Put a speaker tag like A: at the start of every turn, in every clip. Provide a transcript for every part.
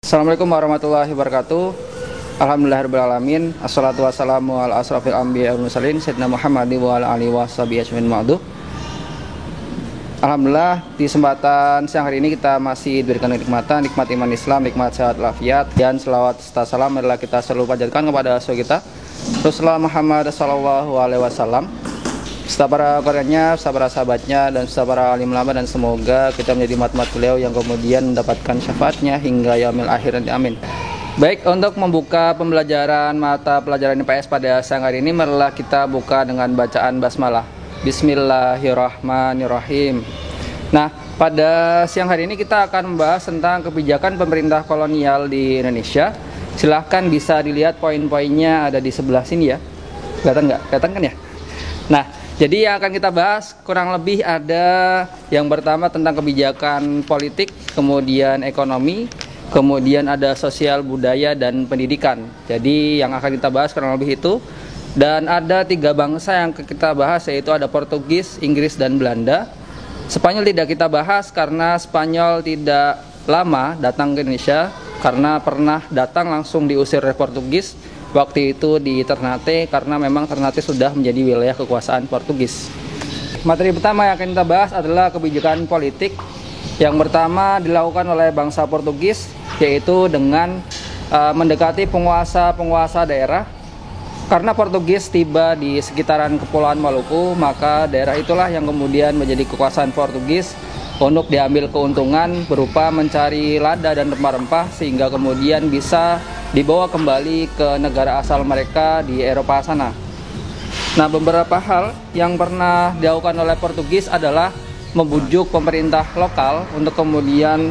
A: Assalamualaikum warahmatullahi wabarakatuh. Alhamdulillahirrahmanirrahim. Assalatu wassalamu ala asrafil anbiya wal mursalin sayyidina Muhammad wa ala alihi washabihi ajmain ma'du. Alhamdulillah, di kesempatan siang hari ini kita masih diberikan nikmat iman Islam, nikmat sehat walafiat, dan selawat serta salam adalah kita selalu panjatkan kepada Rasul kita Rasulullah Muhammad sallallahu alaihi wasallam, serta para keluarganya, serta para sahabatnya, dan serta para alim ulama, dan semoga kita menjadi umat-umat beliau yang kemudian mendapatkan syafaatnya hingga yaumil akhir. Amin. Baik, untuk membuka pembelajaran mata pelajaran IPS pada siang hari ini, marilah kita buka dengan bacaan basmalah. Bismillahirrahmanirrahim. Nah, pada siang hari ini kita akan membahas tentang kebijakan pemerintah kolonial di Indonesia. Silahkan bisa dilihat poin-poinnya ada di sebelah sini ya. Kelihatan nggak? Kelihatan kan ya? Nah, jadi yang akan kita bahas kurang lebih ada yang pertama tentang kebijakan politik, kemudian ekonomi, kemudian ada sosial, budaya, dan pendidikan. Jadi yang akan kita bahas kurang lebih itu. Dan ada 3 bangsa yang kita bahas, yaitu ada Portugis, Inggris, dan Belanda. Spanyol tidak kita bahas karena Spanyol tidak lama datang ke Indonesia, karena pernah datang langsung diusir oleh Portugis. Waktu itu di Ternate, karena memang Ternate sudah menjadi wilayah kekuasaan Portugis. Materi pertama yang akan kita bahas adalah kebijakan politik. Yang pertama dilakukan oleh bangsa Portugis, yaitu dengan mendekati penguasa-penguasa daerah. Karena Portugis tiba di sekitaran Kepulauan Maluku, maka daerah itulah yang kemudian menjadi kekuasaan Portugis untuk diambil keuntungan berupa mencari lada dan rempah-rempah, sehingga kemudian bisa dibawa kembali ke negara asal mereka di Eropa sana. Nah, beberapa hal yang pernah dilakukan oleh Portugis adalah membujuk pemerintah lokal untuk kemudian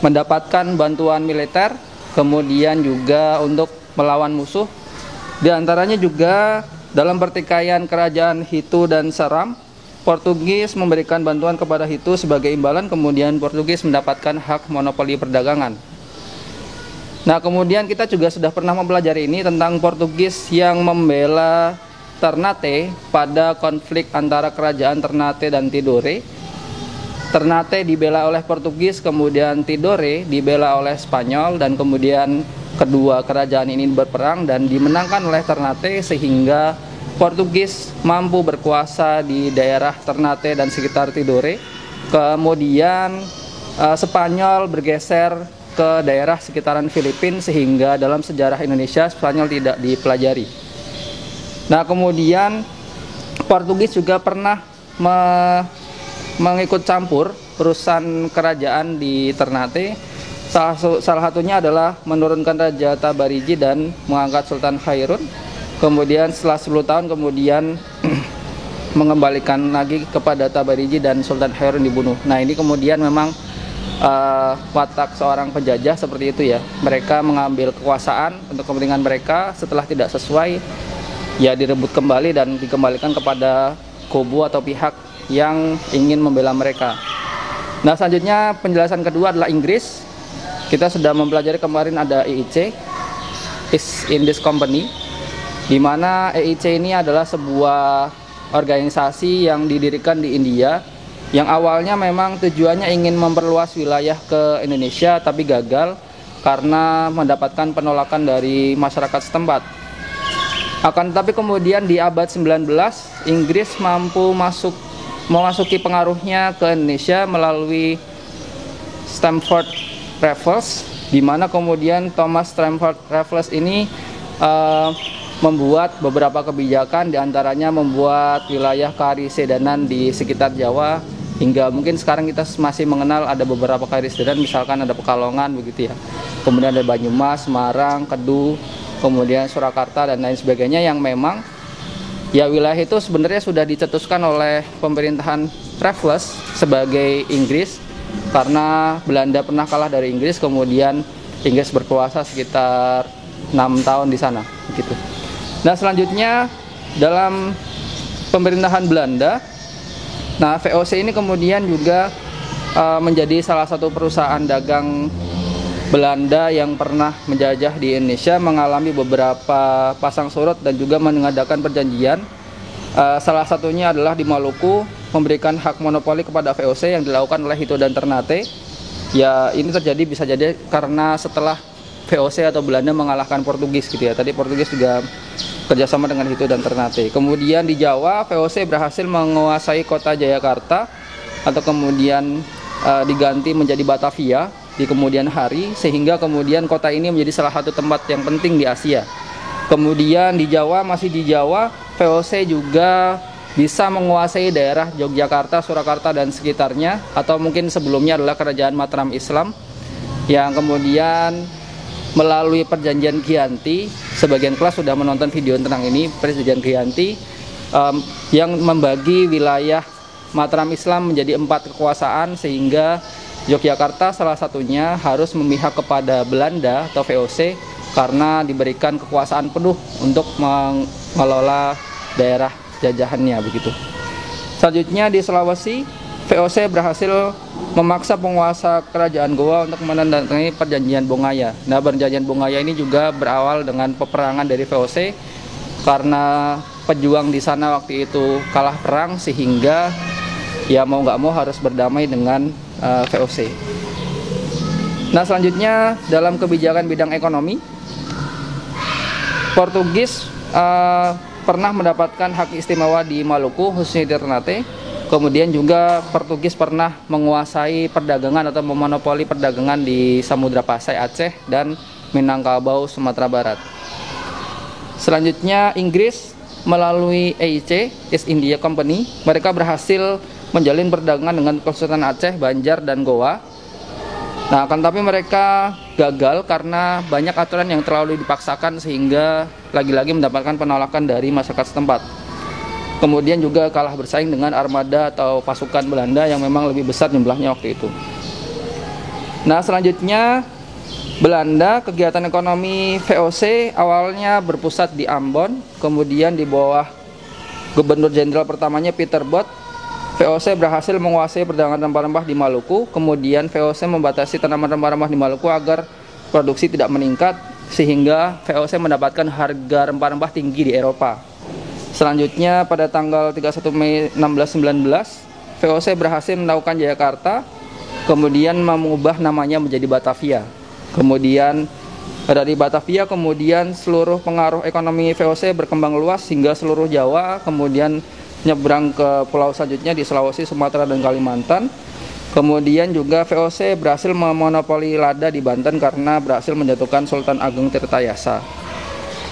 A: mendapatkan bantuan militer, kemudian juga untuk melawan musuh. Di antaranya juga dalam pertikaian kerajaan Hitu dan Seram, Portugis memberikan bantuan kepada Hitu sebagai imbalan, kemudian Portugis mendapatkan hak monopoli perdagangan. Nah, kemudian kita juga sudah pernah mempelajari ini tentang Portugis yang membela Ternate pada konflik antara kerajaan Ternate dan Tidore. Ternate dibela oleh Portugis, kemudian Tidore dibela oleh Spanyol, dan kemudian kedua kerajaan ini berperang dan dimenangkan oleh Ternate, sehingga Portugis mampu berkuasa di daerah Ternate dan sekitar Tidore. Kemudian Spanyol bergeser ke daerah sekitaran Filipina, sehingga dalam sejarah Indonesia Spanyol tidak dipelajari. Nah, kemudian Portugis juga pernah mengikut campur urusan kerajaan di Ternate. Salah satunya adalah menurunkan Raja Tabarigi dan mengangkat Sultan Khairun. Kemudian setelah 10 tahun kemudian mengembalikan lagi kepada Tabarigi dan Sultan Khairun dibunuh. Nah, ini kemudian memang watak seorang penjajah seperti itu ya. Mereka mengambil kekuasaan untuk kepentingan mereka, setelah tidak sesuai ya direbut kembali dan dikembalikan kepada kubu atau pihak yang ingin membela mereka. Nah, selanjutnya penjelasan kedua adalah Inggris. Kita sudah mempelajari kemarin ada EIC, East Indies Company, di mana EIC ini adalah sebuah organisasi yang didirikan di India, yang awalnya memang tujuannya ingin memperluas wilayah ke Indonesia, tapi gagal karena mendapatkan penolakan dari masyarakat setempat. Akan tetapi kemudian di abad 19, Inggris mampu memasuki pengaruhnya ke Indonesia melalui Stamford Raffles, di mana kemudian Thomas Stamford Raffles ini membuat beberapa kebijakan, diantaranya membuat wilayah keharisidanan di sekitar Jawa, hingga mungkin sekarang kita masih mengenal ada beberapa keharisidanan, misalkan ada Pekalongan begitu ya, kemudian ada Banyumas, Semarang, Kedu, kemudian Surakarta, dan lain sebagainya, yang memang ya wilayah itu sebenarnya sudah dicetuskan oleh pemerintahan Raffles sebagai Inggris, karena Belanda pernah kalah dari Inggris, kemudian Inggris berkuasa sekitar 6 tahun di sana begitu. Nah, selanjutnya dalam pemerintahan Belanda, nah VOC ini kemudian juga menjadi salah satu perusahaan dagang Belanda yang pernah menjajah di Indonesia, mengalami beberapa pasang surut dan juga mengadakan perjanjian. Salah satunya adalah di Maluku, memberikan hak monopoli kepada VOC yang dilakukan oleh Hitu dan Ternate. Ya ini terjadi bisa jadi karena setelah VOC atau Belanda mengalahkan Portugis gitu ya. Tadi Portugis juga kerjasama dengan Hito dan Ternate. Kemudian di Jawa VOC berhasil menguasai kota Jayakarta atau kemudian diganti menjadi Batavia di kemudian hari, sehingga kemudian kota ini menjadi salah satu tempat yang penting di Asia. Kemudian di Jawa, masih di Jawa, VOC juga bisa menguasai daerah Yogyakarta, Surakarta dan sekitarnya, atau mungkin sebelumnya adalah kerajaan Mataram Islam yang kemudian melalui perjanjian Giyanti, sebagian kelas sudah menonton video tentang ini, perjanjian Giyanti yang membagi wilayah Mataram Islam menjadi 4 kekuasaan, sehingga Yogyakarta salah satunya harus memihak kepada Belanda atau VOC karena diberikan kekuasaan penuh untuk mengelola daerah jajahannya begitu. Selanjutnya di Sulawesi, VOC berhasil memaksa penguasa kerajaan Goa untuk menandatangani perjanjian Bongaya. Nah, perjanjian Bongaya ini juga berawal dengan peperangan dari VOC karena pejuang di sana waktu itu kalah perang, sehingga ya mau nggak mau harus berdamai dengan VOC. Nah, selanjutnya dalam kebijakan bidang ekonomi, Portugis pernah mendapatkan hak istimewa di Maluku, khususnya di Ternate. Kemudian juga Portugis pernah menguasai perdagangan atau memonopoli perdagangan di Samudra Pasai Aceh dan Minangkabau Sumatera Barat. Selanjutnya Inggris melalui EIC, East India Company, mereka berhasil menjalin perdagangan dengan Kesultanan Aceh, Banjar dan Goa. Nah, akan tapi mereka gagal karena banyak aturan yang terlalu dipaksakan, sehingga lagi-lagi mendapatkan penolakan dari masyarakat setempat. Kemudian juga kalah bersaing dengan armada atau pasukan Belanda yang memang lebih besar jumlahnya waktu itu. Nah, selanjutnya Belanda, kegiatan ekonomi VOC awalnya berpusat di Ambon, kemudian di bawah Gubernur Jenderal pertamanya Peter Bot, VOC berhasil menguasai perdagangan rempah-rempah di Maluku. Kemudian VOC membatasi tanaman rempah-rempah di Maluku agar produksi tidak meningkat, sehingga VOC mendapatkan harga rempah-rempah tinggi di Eropa. Selanjutnya pada tanggal 31 Mei 1619, VOC berhasil menaklukkan Jayakarta, kemudian mengubah namanya menjadi Batavia. Kemudian dari Batavia, kemudian seluruh pengaruh ekonomi VOC berkembang luas hingga seluruh Jawa, kemudian nyebrang ke pulau selanjutnya di Sulawesi, Sumatera dan Kalimantan. Kemudian juga VOC berhasil memonopoli lada di Banten karena berhasil menjatuhkan Sultan Agung Tirtayasa.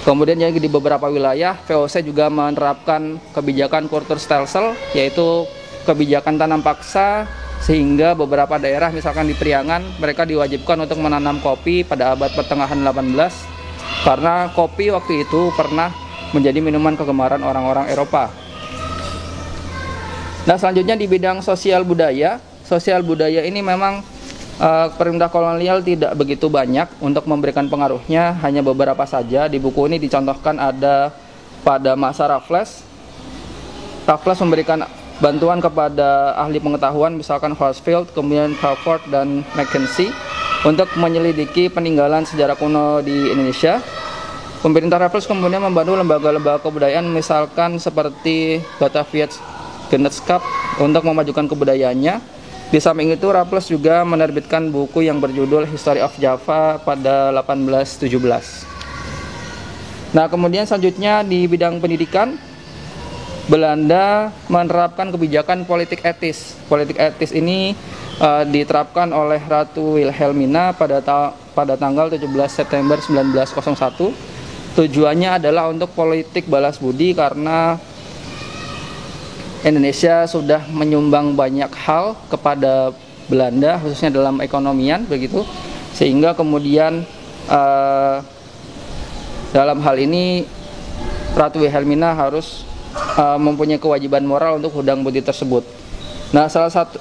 A: Kemudian yang di beberapa wilayah, VOC juga menerapkan kebijakan Kurtersstelsel, yaitu kebijakan tanam paksa, sehingga beberapa daerah, misalkan di Priangan, mereka diwajibkan untuk menanam kopi pada abad pertengahan 18, karena kopi waktu itu pernah menjadi minuman kegemaran orang-orang Eropa. Nah, selanjutnya di bidang sosial budaya ini memang pemerintah kolonial tidak begitu banyak untuk memberikan pengaruhnya, hanya beberapa saja. Di buku ini dicontohkan ada pada masa Raffles memberikan bantuan kepada ahli pengetahuan, misalkan Horsfield, kemudian Crawford dan Mackenzie, untuk menyelidiki peninggalan sejarah kuno di Indonesia. Pemerintah Raffles kemudian membantu lembaga-lembaga kebudayaan, misalkan seperti Batavia Genootschap, untuk memajukan kebudayaannya. Di samping itu, Raffles juga menerbitkan buku yang berjudul History of Java pada 1817. Nah, kemudian selanjutnya di bidang pendidikan, Belanda menerapkan kebijakan politik etis. Politik etis ini diterapkan oleh Ratu Wilhelmina pada tanggal 17 September 1901. Tujuannya adalah untuk politik balas budi, karena Indonesia sudah menyumbang banyak hal kepada Belanda, khususnya dalam ekonomian begitu, sehingga kemudian dalam hal ini Ratu Wilhelmina harus mempunyai kewajiban moral untuk hutang budi tersebut. Nah,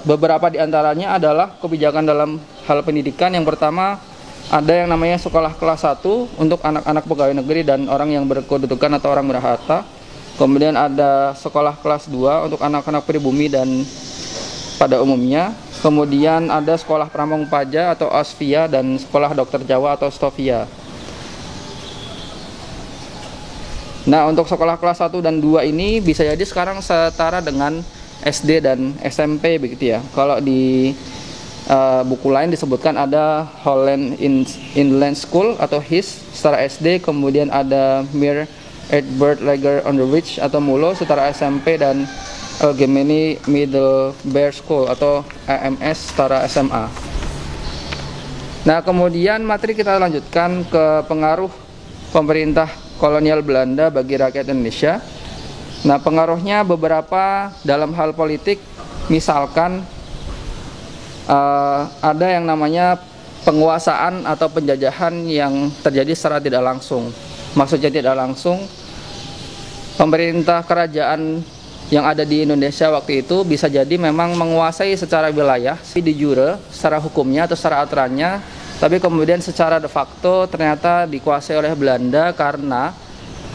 A: beberapa di antaranya adalah kebijakan dalam hal pendidikan. Yang pertama, ada yang namanya sekolah kelas 1 untuk anak-anak pegawai negeri dan orang yang berkedudukan atau orang berharta. Kemudian ada sekolah kelas 2 untuk anak-anak pribumi dan pada umumnya. Kemudian ada sekolah Pramong Paja atau Osvia dan sekolah dokter Jawa atau Stovia. Nah, untuk sekolah kelas 1 dan 2 ini bisa jadi sekarang setara dengan SD dan SMP begitu ya. Kalau di buku lain disebutkan ada Holland Inland School atau HIS setara SD, kemudian ada Mir Edward Lager Underwich atau MULO setara SMP, dan Gemini Middle Bear School atau AMS setara SMA. Nah, kemudian materi kita lanjutkan ke pengaruh pemerintah kolonial Belanda bagi rakyat Indonesia. Nah, pengaruhnya beberapa dalam hal politik, misalkan ada yang namanya penguasaan atau penjajahan yang terjadi secara tidak langsung. Maksudnya tidak langsung, pemerintah kerajaan yang ada di Indonesia waktu itu bisa jadi memang menguasai secara wilayah, de jure, secara hukumnya atau secara aturannya, tapi kemudian secara de facto ternyata dikuasai oleh Belanda karena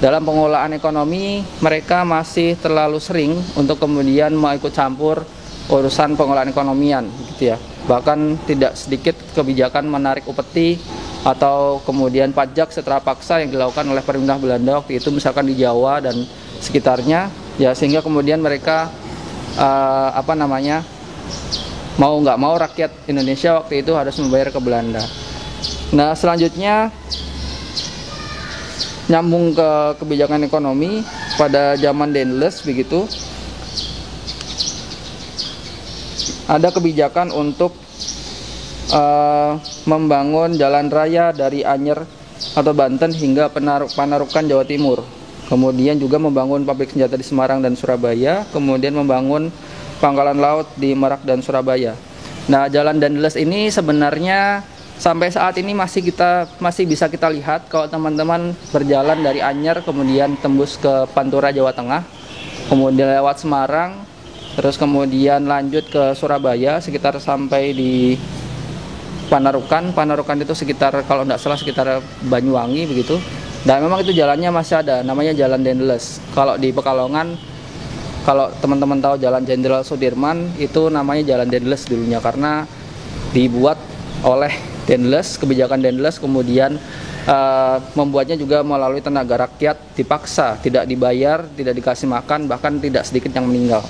A: dalam pengelolaan ekonomi mereka masih terlalu sering untuk kemudian mau ikut campur urusan pengelolaan ekonomian gitu ya. Bahkan tidak sedikit kebijakan menarik upeti atau kemudian pajak secara paksa yang dilakukan oleh pemerintah Belanda waktu itu, misalkan di Jawa dan sekitarnya ya, sehingga kemudian mereka mau nggak mau rakyat Indonesia waktu itu harus membayar ke Belanda. Nah, selanjutnya nyambung ke kebijakan ekonomi pada zaman Daendels begitu. Ada kebijakan untuk membangun jalan raya dari Anyer atau Banten hingga Panarukan Jawa Timur. Kemudian juga membangun pabrik senjata di Semarang dan Surabaya. Kemudian membangun pangkalan laut di Merak dan Surabaya. Nah, jalan Daendels ini sebenarnya sampai saat ini masih bisa kita lihat kalau teman-teman berjalan dari Anyer kemudian tembus ke Pantura Jawa Tengah, kemudian lewat Semarang, terus kemudian lanjut ke Surabaya sekitar sampai di Panarukan. Panarukan itu sekitar, kalau tidak salah sekitar Banyuwangi begitu. Dan memang itu jalannya masih ada, namanya Jalan Daendels. Kalau di Pekalongan, kalau teman-teman tahu Jalan Jenderal Sudirman, itu namanya Jalan Daendels dulunya karena dibuat oleh Daendels, kebijakan Daendels, kemudian membuatnya juga melalui tenaga rakyat, dipaksa, tidak dibayar, tidak dikasih makan, bahkan tidak sedikit yang meninggal.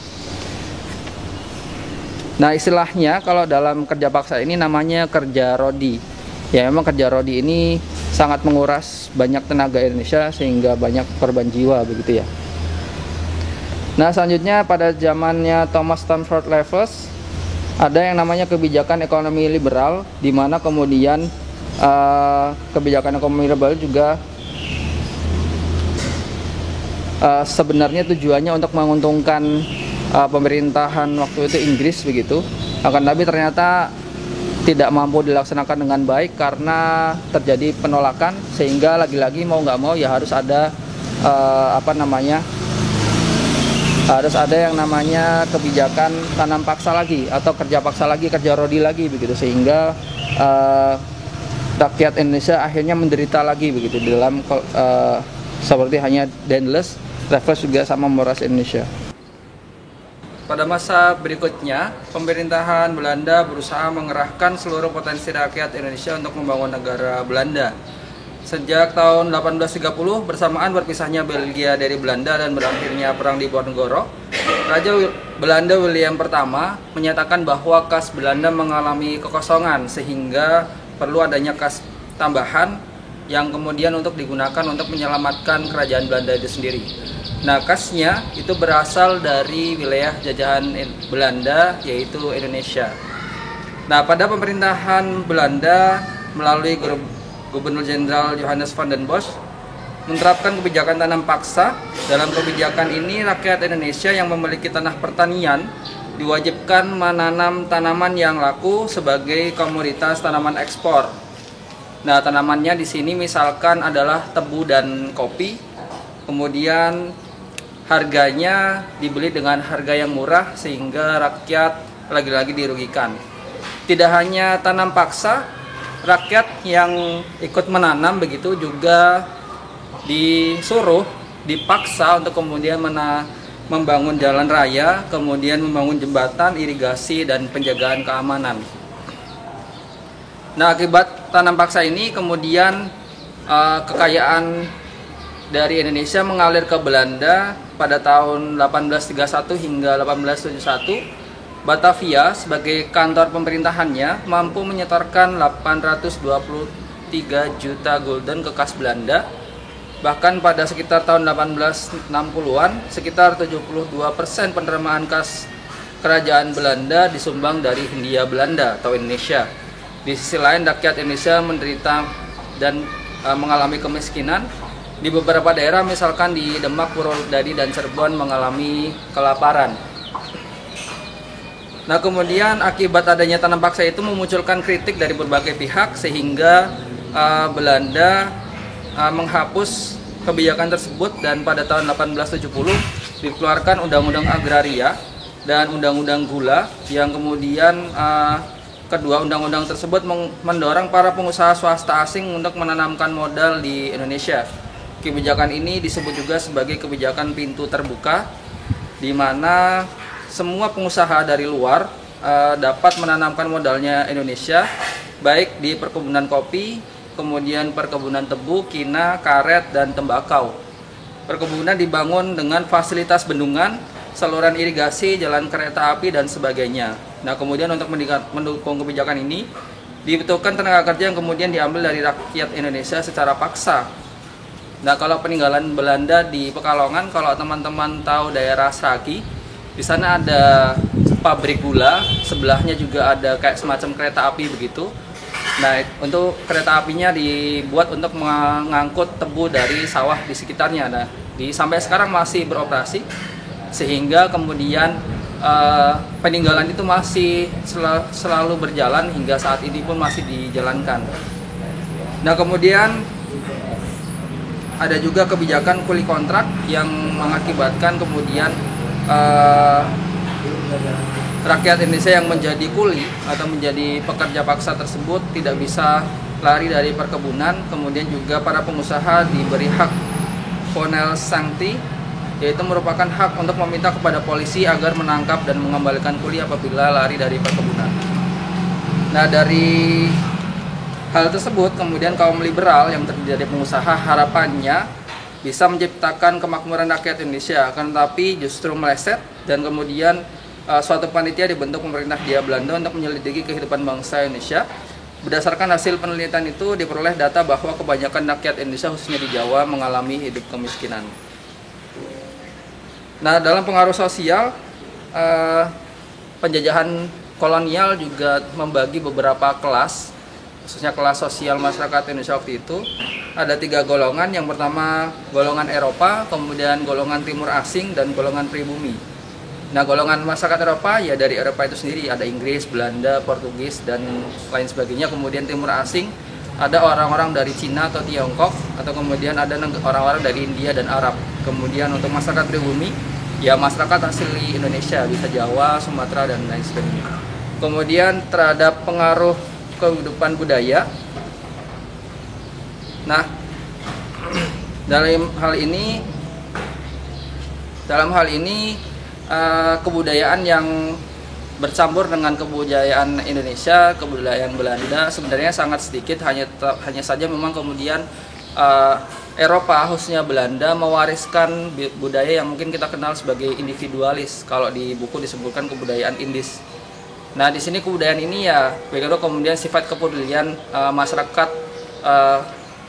A: Nah, istilahnya kalau dalam kerja paksa ini namanya kerja rodi. Ya, memang kerja rodi ini sangat menguras banyak tenaga Indonesia sehingga banyak korban jiwa begitu ya. Nah, selanjutnya pada zamannya Thomas Stamford Raffles ada yang namanya kebijakan ekonomi liberal, di mana kemudian kebijakan ekonomi liberal juga sebenarnya tujuannya untuk menguntungkan pemerintahan waktu itu Inggris begitu. Akan tapi ternyata tidak mampu dilaksanakan dengan baik karena terjadi penolakan, sehingga lagi-lagi mau nggak mau ya harus ada harus ada yang namanya kebijakan tanam paksa lagi atau kerja paksa lagi, kerja rodi lagi begitu, sehingga rakyat Indonesia akhirnya menderita lagi begitu di dalam seperti hanya Daendels, Raffles juga sama memeras Indonesia. Pada masa berikutnya, pemerintahan Belanda berusaha mengerahkan seluruh potensi rakyat Indonesia untuk membangun negara Belanda. Sejak tahun 1830, bersamaan berpisahnya Belgia dari Belanda dan berakhirnya Perang Diponegoro, Raja Belanda William pertama menyatakan bahwa kas Belanda mengalami kekosongan sehingga perlu adanya kas tambahan yang kemudian untuk digunakan untuk menyelamatkan kerajaan Belanda itu sendiri. Nah, kasnya itu berasal dari wilayah jajahan Belanda, yaitu Indonesia. Nah, pada pemerintahan Belanda melalui Gubernur Jenderal Johannes van den Bosch menerapkan kebijakan tanam paksa. Dalam kebijakan ini, rakyat Indonesia yang memiliki tanah pertanian diwajibkan menanam tanaman yang laku sebagai komoditas tanaman ekspor. Nah, tanamannya di sini misalkan adalah tebu dan kopi. Kemudian harganya dibeli dengan harga yang murah sehingga rakyat lagi-lagi dirugikan. Tidak hanya tanam paksa, rakyat yang ikut menanam begitu juga disuruh, dipaksa untuk kemudian membangun jalan raya, kemudian membangun jembatan, irigasi, dan penjagaan keamanan. Nah, akibat tanam paksa ini kemudian kekayaan dari Indonesia mengalir ke Belanda pada tahun 1831 hingga 1871. Batavia sebagai kantor pemerintahannya mampu menyetorkan 823 juta gulden ke kas Belanda. Bahkan pada sekitar tahun 1860-an, sekitar 72% penerimaan kas kerajaan Belanda disumbang dari Hindia Belanda atau Indonesia. Di sisi lain, rakyat Indonesia menderita dan mengalami kemiskinan. Di beberapa daerah, misalkan di Demak, Purwodadi, dan Cirebon mengalami kelaparan. Nah, kemudian akibat adanya tanam paksa itu memunculkan kritik dari berbagai pihak sehingga Belanda menghapus kebijakan tersebut, dan pada tahun 1870 dikeluarkan Undang-Undang Agraria dan Undang-Undang Gula, yang kemudian kedua undang-undang tersebut mendorong para pengusaha swasta asing untuk menanamkan modal di Indonesia. Kebijakan ini disebut juga sebagai kebijakan pintu terbuka, di mana semua pengusaha dari luar dapat menanamkan modalnya Indonesia, baik di perkebunan kopi, kemudian perkebunan tebu, kina, karet, dan tembakau. Perkebunan dibangun dengan fasilitas bendungan, saluran irigasi, jalan kereta api, dan sebagainya. Nah, kemudian untuk mendukung kebijakan ini, dibutuhkan tenaga kerja yang kemudian diambil dari rakyat Indonesia secara paksa. Nah, kalau peninggalan Belanda di Pekalongan, kalau teman-teman tahu daerah Sragi, di sana ada pabrik gula, sebelahnya juga ada kayak semacam kereta api begitu. Nah, untuk kereta apinya dibuat untuk mengangkut tebu dari sawah di sekitarnya. Nah, sampai sekarang masih beroperasi, sehingga kemudian peninggalan itu masih selalu berjalan hingga saat ini pun masih dijalankan. Nah, kemudian ada juga kebijakan kuli kontrak yang mengakibatkan kemudian rakyat Indonesia yang menjadi kuli atau menjadi pekerja paksa tersebut tidak bisa lari dari perkebunan. Kemudian juga para pengusaha diberi hak ponel sancti, yaitu merupakan hak untuk meminta kepada polisi agar menangkap dan mengembalikan kuli apabila lari dari perkebunan. Nah, dari hal tersebut kemudian kaum liberal yang terdiri dari pengusaha harapannya bisa menciptakan kemakmuran rakyat Indonesia, akan tetapi justru meleset, dan kemudian suatu panitia dibentuk pemerintah Hindia Belanda untuk menyelidiki kehidupan bangsa Indonesia. Berdasarkan hasil penelitian itu diperoleh data bahwa kebanyakan rakyat Indonesia khususnya di Jawa mengalami hidup kemiskinan. Nah, dalam pengaruh sosial, penjajahan kolonial juga membagi beberapa kelas, khususnya kelas sosial masyarakat Indonesia waktu itu. Ada 3 golongan. Yang pertama golongan Eropa, kemudian golongan Timur Asing, dan golongan pribumi. Nah, golongan masyarakat Eropa ya dari Eropa itu sendiri, ada Inggris, Belanda, Portugis, dan lain sebagainya. Kemudian Timur Asing ada orang-orang dari Cina atau Tiongkok, atau kemudian ada orang-orang dari India dan Arab. Kemudian untuk masyarakat pribumi ya masyarakat asli Indonesia, bisa Jawa, Sumatera, dan lain sebagainya. Kemudian terhadap pengaruh kehidupan budaya. Nah, dalam hal ini kebudayaan yang bercampur dengan kebudayaan Indonesia, kebudayaan Belanda sebenarnya sangat sedikit, hanya saja memang kemudian Eropa khususnya Belanda mewariskan budaya yang mungkin kita kenal sebagai individualis. Kalau di buku disebutkan kebudayaan Indis. Nah, di sini kebudayaan ini ya bagaimana kemudian sifat kepedulian masyarakat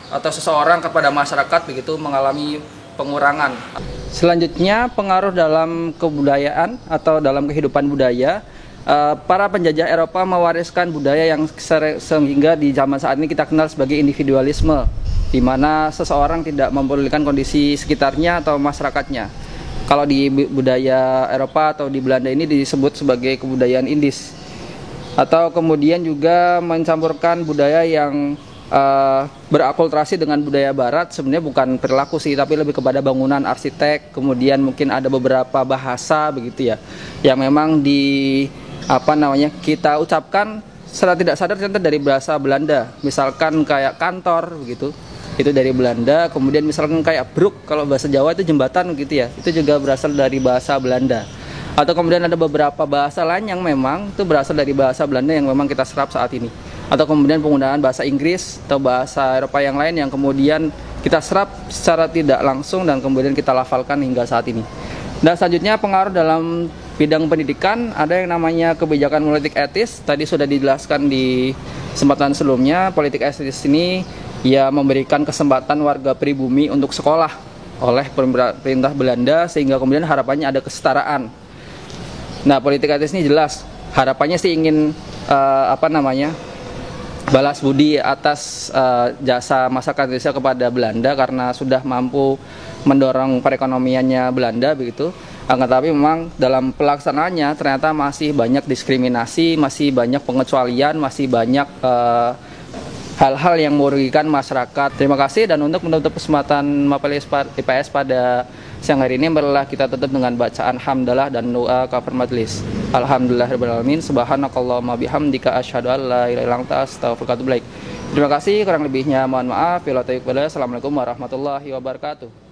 A: atau seseorang kepada masyarakat begitu mengalami pengurangan. Selanjutnya, pengaruh dalam kebudayaan atau dalam kehidupan budaya. Para penjajah Eropa mewariskan budaya yang sehingga di zaman saat ini kita kenal sebagai individualisme, di mana seseorang tidak mempedulikan kondisi sekitarnya atau masyarakatnya. Kalau di budaya Eropa atau di Belanda ini disebut sebagai kebudayaan Indis. Atau kemudian juga mencampurkan budaya yang berakulturasi dengan budaya Barat. Sebenarnya bukan perilaku sih, tapi lebih kepada bangunan, arsitek, kemudian mungkin ada beberapa bahasa begitu ya, yang memang kita ucapkan secara tidak sadar ternyata dari bahasa Belanda. Misalkan kayak kantor begitu, itu dari Belanda. Kemudian misalkan kayak broek, kalau bahasa Jawa itu jembatan gitu ya, itu juga berasal dari bahasa Belanda. Atau kemudian ada beberapa bahasa lain yang memang itu berasal dari bahasa Belanda yang memang kita serap saat ini. Atau kemudian penggunaan bahasa Inggris atau bahasa Eropa yang lain yang kemudian kita serap secara tidak langsung dan kemudian kita lafalkan hingga saat ini. Dan selanjutnya pengaruh dalam bidang pendidikan ada yang namanya kebijakan politik etis. Tadi sudah dijelaskan di kesempatan sebelumnya. Politik etis ini ya memberikan kesempatan warga pribumi untuk sekolah oleh pemerintah Belanda, sehingga kemudian harapannya ada kesetaraan. Nah, politik etis ini jelas harapannya sih ingin balas budi atas jasa masyarakat Indonesia kepada Belanda karena sudah mampu mendorong perekonomiannya Belanda begitu. Akan tapi memang dalam pelaksanaannya ternyata masih banyak diskriminasi, masih banyak pengecualian, masih banyak hal-hal yang merugikan masyarakat. Terima kasih, dan untuk menutup kesempatan Mapel IPS pada siang hari ini, marilah kita tutup dengan bacaan hamdalah dan doa kafir majelis. Alhamdulillahirrahmanirrahim. Subhanakallahumma bihamdika asyhadu an la ilaha illa anta astaghfiruka wa atubu ilaik. Terima kasih, kurang lebihnya mohon maaf. Assalamualaikum warahmatullahi wabarakatuh.